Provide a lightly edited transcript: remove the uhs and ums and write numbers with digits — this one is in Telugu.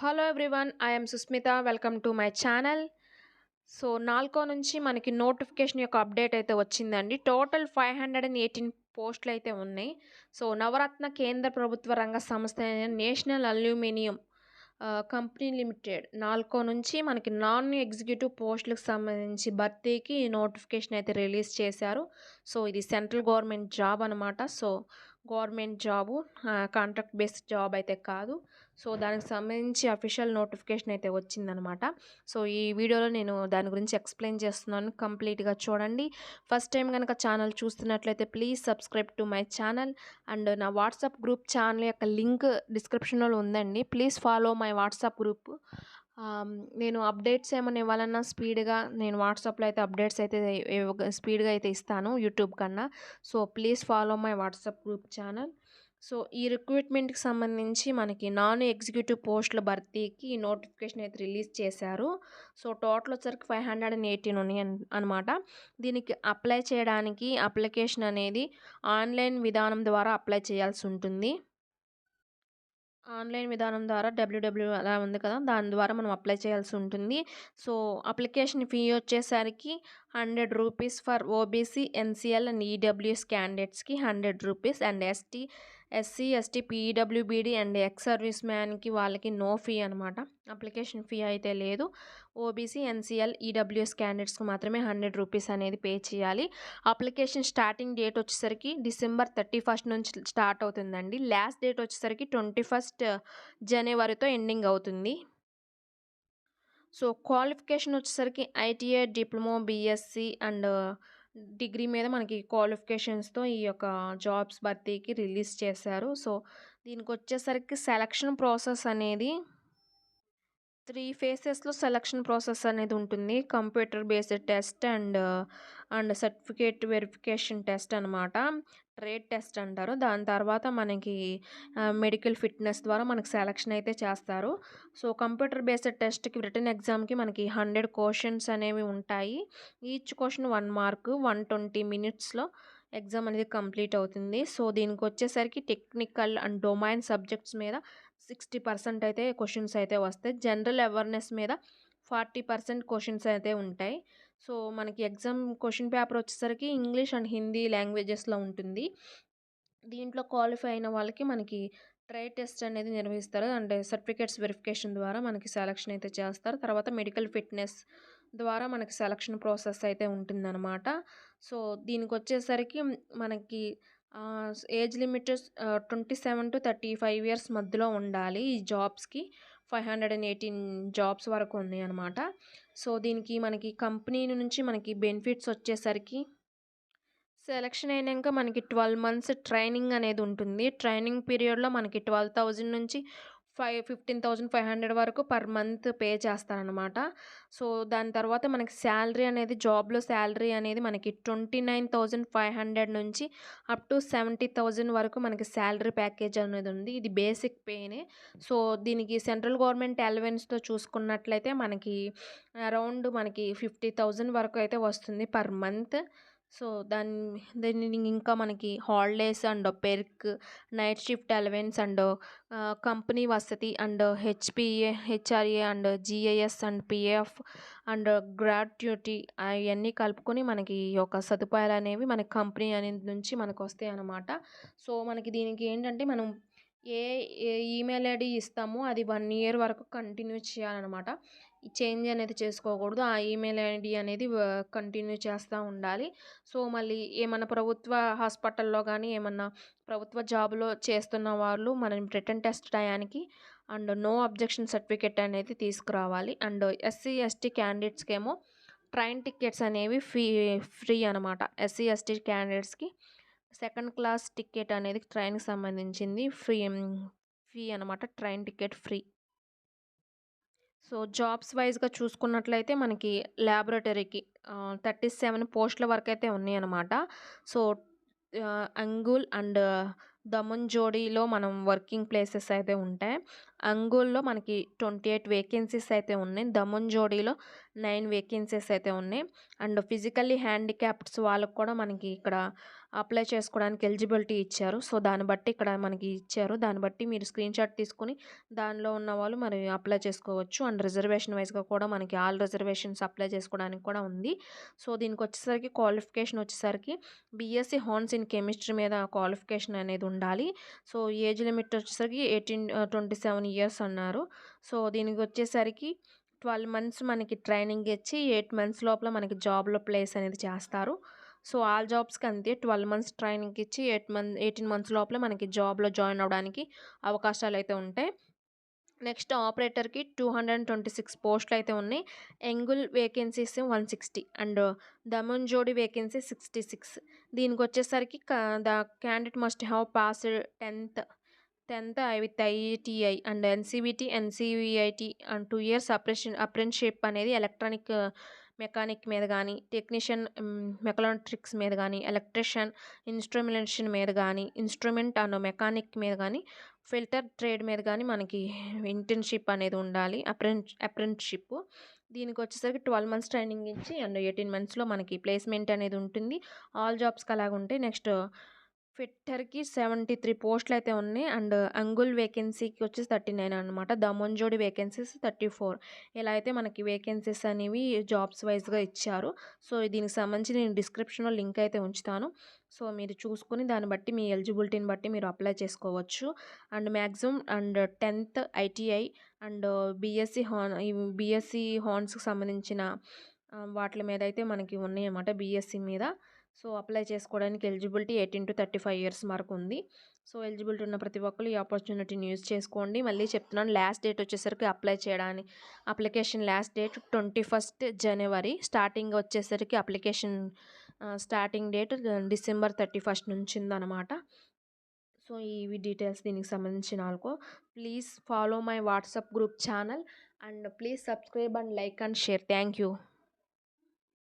Hello everyone. I am Susmita. Welcome to my channel. So, NALCO నుంచి మనకి నోటిఫికేషన్ యొక్క అప్డేట్ అయితే వచ్చిందండి. టోటల్ 518 పోస్టులయితే ఉన్నాయి. సో, నవరత్న కేంద్ర ప్రభుత్వ రంగ సంస్థ అయిన national aluminium company limited NALCO నుంచి మనకి నాన్ ఎగ్జిక్యూటివ్ పోస్టులకు సంబంధించి భర్తీకి నోటిఫికేషన్ అయితే రిలీజ్ చేశారు. సో, ఇది సెంట్రల్ గవర్నమెంట్ జాబ్ అనమాట. So, government job contract based job అయితే కాదు. సో, దానికి సంబంధించి అఫీషియల్ నోటిఫికేషన్ అయితే వచ్చిందనమాట. సో, ఈ వీడియోలో నేను దాని గురించి ఎక్స్‌ప్లెయిన్ చేస్తున్నాను. కంప్లీట్‌గా చూడండి. ఫస్ట్ టైం గనక ఛానల్ చూస్తున్నట్లయితే please subscribe to my channel. And నా వాట్సాప్ గ్రూప్ ఛానల్ యొక్క లింక్ డిస్క్రిప్షన్‌లో ఉందండి. Please follow my WhatsApp group. నేను అప్డేట్స్ ఏమన్నా ఇవ్వాలన్నా స్పీడ్‌గా నేను వాట్సాప్‌లో అయితే అప్డేట్స్ అయితే స్పీడ్‌గా అయితే ఇస్తాను యూట్యూబ్ కన్నా. So, please follow my WhatsApp group channel. So, ఈ రిక్రూట్మెంట్‌కి సంబంధించి మనకి నాన్ ఎగ్జిక్యూటివ్ పోస్టుల భర్తీకి నోటిఫికేషన్ అయితే రిలీజ్ చేశారు. సో, టోటల్ వచ్చరికి 518 ఉన్నాయి అనమాట. దీనికి అప్లై చేయడానికి అప్లికేషన్ అనేది ఆన్‌లైన్ విధానం ద్వారా అప్లై చేయాల్సి ఉంటుంది. ఆన్‌లైన్ విధానం ద్వారా అలా ఉంది కదా! దాని ద్వారా మనం అప్లై చేయాల్సి ఉంటుంది. సో, అప్లికేషన్ ఫీ వచ్చేసరికి రూ. 100 for OBC, NCL and EWS క్యాండిడేట్స్‌కి రూ. 100 అండ్ ఎస్సీ, ఎస్టీ, పీడబ్ల్యూబీడీ అండ్ ఎక్స్ సర్వీస్ మ్యాన్‌కి వాళ్ళకి నో ఫీ అనమాట. అప్లికేషన్ ఫీ అయితే లేదు. ఓబీసీ, ఎన్‌సీఎల్, ఈడబ్ల్యూఎస్ క్యాండిడేట్స్‌కి మాత్రమే రూ. 100 అనేది పే చేయాలి. అప్లికేషన్ స్టార్టింగ్ డేట్ వచ్చేసరికి డిసెంబర్ 31 నుంచి స్టార్ట్ అవుతుందండి. లాస్ట్ డేట్ వచ్చేసరికి 21 జనవరితో ఎండింగ్ అవుతుంది. సో, క్వాలిఫికేషన్ వచ్చేసరికి ITI, diploma, BSc and degree మీద మనకి క్వాలిఫికేషన్స్‌తో ఈ యొక్క జాబ్స్ భర్తీకి రిలీజ్ చేశారు. సో, దీనికొచ్చేసరికి సెలక్షన్ ప్రాసెస్ అనేది 3 ఫేసెస్‌లో సెలక్షన్ ప్రాసెస్ అనేది ఉంటుంది. Computer based test and certificate verification test అనమాట. ట్రేడ్ టెస్ట్ అంటారు. దాని తర్వాత మనకి మెడికల్ ఫిట్‌నెస్ ద్వారా మనకి సెలక్షన్ అయితే చేస్తారు. సో, కంప్యూటర్ బేస్డ్ టెస్ట్‌కి రిటన్ ఎగ్జామ్‌కి మనకి 100 క్వెషన్స్ అనేవి ఉంటాయి. Each question 1 mark. 120 మినిట్స్‌లో ఎగ్జామ్ అనేది కంప్లీట్ అవుతుంది. సో, దీనికొచ్చేసరికి టెక్నికల్ అండ్ డొమైన్ సబ్జెక్ట్స్ మీద 60% అయితే క్వెషన్స్ అయితే వస్తాయి. జనరల్ అవేర్‌నెస్ మీద 40% క్వెషన్స్ అయితే ఉంటాయి. సో, మనకి ఎగ్జామ్ క్వెషన్ పేపర్ వచ్చేసరికి ఇంగ్లీష్ అండ్ హిందీ లాంగ్వేజెస్‌లో ఉంటుంది. దీంట్లో క్వాలిఫై అయిన వాళ్ళకి మనకి ట్రై టెస్ట్ అనేది నిర్వహిస్తారు. అంటే సర్టిఫికేట్స్ వెరిఫికేషన్ ద్వారా మనకి సెలక్షన్ అయితే చేస్తారు. తర్వాత మెడికల్ ఫిట్‌నెస్ ద్వారా మనకి సెలక్షన్ ప్రాసెస్ అయితే ఉంటుందన్నమాట. సో, దీనికొచ్చేసరికి మనకి ఏజ్ లిమిట్ 27-35 ఇయర్స్ మధ్యలో ఉండాలి ఈ జాబ్స్‌కి. 518 జాబ్స్ వరకు ఉన్నాయన్నమాట. సో, దీనికి మనకి కంపెనీ నుంచి మనకి బెనిఫిట్స్ వచ్చేసరికి సెలక్షన్ అయినంక మనకి 12 మంత్స్ ట్రైనింగ్ అనేది ఉంటుంది. ట్రైనింగ్ పీరియడ్‌లో మనకి 12,000 నుంచి 15,500 వరకు పర్ మంత్ పే చేస్తారనమాట. సో, దాని తర్వాత మనకి శాలరీ అనేది జాబ్‌లో శాలరీ అనేది మనకి 29,500 నుంచి అప్ టు 70,000 వరకు మనకి శాలరీ ప్యాకేజ్ అనేది ఉంది. ఇది బేసిక్ పేనే. సో, దీనికి సెంట్రల్ గవర్నమెంట్ అలవెన్స్‌తో చూసుకున్నట్లయితే మనకి అరౌండ్ మనకి 50,000 వరకు అయితే వస్తుంది పర్ మంత్. సో, దీన్ని ఇంకా మనకి holidays and perk, night shift allowance and company వసతి and HRA and GAS and PF and gratuity అయన్నీ కలుపుకొని మనకి ఈ యొక్క సదుపాయాలనేవి మన కంపెనీ అనేది నుంచి మనకొస్తాయన్నమాట. సో, మనకి దీనికి ఏంటంటే మనం ఏ ఏ ఈమెయిల్ ఐడీ ఇస్తామో అది 1 ఇయర్ వరకు కంటిన్యూ చేయాలనమాట. చేంజ్ అనేది చేసుకోకూడదు. ఆ ఈమెయిల్ ఐడీ అనేది కంటిన్యూ చేస్తూ ఉండాలి. సో, మళ్ళీ ఏమన్నా ప్రభుత్వ హాస్పిటల్‌లో గానీ, ఏమన్నా ప్రభుత్వ జాబ్‌లో చేస్తున్న వాళ్ళు మనం రిటన్ టెస్ట్ టయానికి అండ్ నో అబ్జెక్షన్ సర్టిఫికేట్ అనేది తీసుకురావాలి. అండ్ ఎస్సీ, ఎస్టీ క్యాండిడేట్స్‌కేమో ట్రైన్ టికెట్స్ అనేవి ఫ్రీ అనమాట. ఎస్సీ, ఎస్టీ క్యాండిడేట్స్‌కి సెకండ్ క్లాస్ టికెట్ అనేది ట్రైన్‌కి సంబంధించింది ఫ్రీ అనమాట. Train ticket free. So, jobs వైస్‌గా చూసుకున్నట్లయితే మనకి ల్యాబొరేటరీకి 37 పోస్టుల వరకైతే ఉన్నాయన్నమాట. సో, అంగుల్ అండ్ దమంజోడిలో మనం వర్కింగ్ ప్లేసెస్ అయితే ఉంటాయి. అంగుల్‌లో మనకి 28 వేకెన్సీస్ అయితే ఉన్నాయి. దమంజోడిలో 9 వేకెన్సీస్ అయితే ఉన్నాయి. అండ్ ఫిజికల్లీ హ్యాండిక్యాప్డ్స్ వాళ్ళకి కూడా మనకి ఇక్కడ అప్లై చేసుకోవడానికి ఎలిజిబిలిటీ ఇచ్చారు. సో, దాన్ని బట్టి ఇక్కడ మనకి ఇచ్చారు. దాన్ని బట్టి మీరు స్క్రీన్‌షాట్ తీసుకొని దానిలో ఉన్నవాళ్ళు మరి అప్లై చేసుకోవచ్చు. అండ్ రిజర్వేషన్ వైస్‌గా కూడా మనకి ఆల్ రిజర్వేషన్స్ అప్లై చేసుకోవడానికి కూడా ఉంది. సో, దీనికొచ్చేసరికి క్వాలిఫికేషన్ వచ్చేసరికి బీఎస్సీ హానర్స్ ఇన్ కెమిస్ట్రీ మీద క్వాలిఫికేషన్ అనేది ఉండాలి. సో, ఏజ్ లిమిట్ వచ్చేసరికి 27 ఇయర్స్ అన్నారు. సో, దీనికొచ్చేసరికి 12 మంత్స్ మనకి ట్రైనింగ్ ఇచ్చి 8 మంత్స్ లోపల మనకి జాబ్‌లో ప్లేస్ అనేది చేస్తారు. సో, ఆల్ జాబ్స్‌కి అంతే 12 మంత్స్ ట్రైనింగ్ ఇచ్చి 18 మంత్స్ లోపల మనకి జాబ్‌లో జాయిన్ అవ్వడానికి అవకాశాలైతే ఉంటాయి. నెక్స్ట్ ఆపరేటర్‌కి 226 పోస్టులయితే ఉన్నాయి. Angul vacancies 160 and Damanjodi vacancy 66. దీనికొచ్చేసరికి the candidate must have passed 10th with ITI and NCVT, NCVIT and 2 years apprenticeship అనేది ఎలక్ట్రానిక్ మెకానిక్ మీద గానీ, టెక్నీషియన్ మెకాట్రానిక్స్ మీద గానీ, ఎలక్ట్రీషియన్ ఇన్‌స్ట్రుమెంటేషన్ మీద గానీ, ఇన్‌స్ట్రుమెంట్ అండ్ మెకానిక్ మీద గానీ, ఫిల్టర్ ట్రేడ్ మీద గానీ మనకి ఇంటర్న్‌షిప్ అనేది ఉండాలి. అప్రెంటిస్‌షిప్. దీనికొచ్చేసరికి 12 మంత్స్ ట్రైనింగ్ ఇచ్చి అండ్ 18 మంత్స్‌లో మనకి ప్లేస్‌మెంట్ అనేది ఉంటుంది. ఆల్ జాబ్స్‌కి అలాగుంటాయి. నెక్స్ట్ ఫిట్టర్‌కి 73 పోస్టులయితే ఉన్నాయి. అండ్ అంగుల్ వేకెన్సీకి వచ్చేసి 39 అనమాట. దమంజోడి వేకెన్సీస్ 34. ఇలా అయితే మనకి వేకెన్సీస్ అనేవి జాబ్స్ వైస్‌గా ఇచ్చారు. సో, దీనికి సంబంధించి నేను డిస్క్రిప్షన్‌లో లింక్ అయితే ఉంచుతాను. సో, మీరు చూసుకొని దాన్ని బట్టి మీ ఎలిజిబిలిటీని బట్టి మీరు అప్లై చేసుకోవచ్చు. And maximum and 10th ITI and BSc హానర్స్‌కి సంబంధించిన వాట్లి మీద అయితే మనకి ఉన్నాయన్నమాట బీఎస్సీ మీద. సో, అప్లై చేసుకోవడానికి ఎలిజిబిలిటీ 18-35 ఇయర్స్ వరకు ఉంది. సో, ఎలిజిబిలిటీ ఉన్న ప్రతి ఒక్కళ్ళు ఈ ఆపర్చునిటీని యూజ్ చేసుకోండి. మళ్ళీ చెప్తున్నాను లాస్ట్ డేట్ వచ్చేసరికి అప్లికేషన్ లాస్ట్ డేట్ 21st జనవరి. స్టార్టింగ్ వచ్చేసరికి application starting date December 31st నుంచి ఉందన్నమాట. సో, ఇవి డీటెయిల్స్ దీనికి సంబంధించి నాలుగు. Please follow my WhatsApp group channel and please subscribe and like and share. Thank you.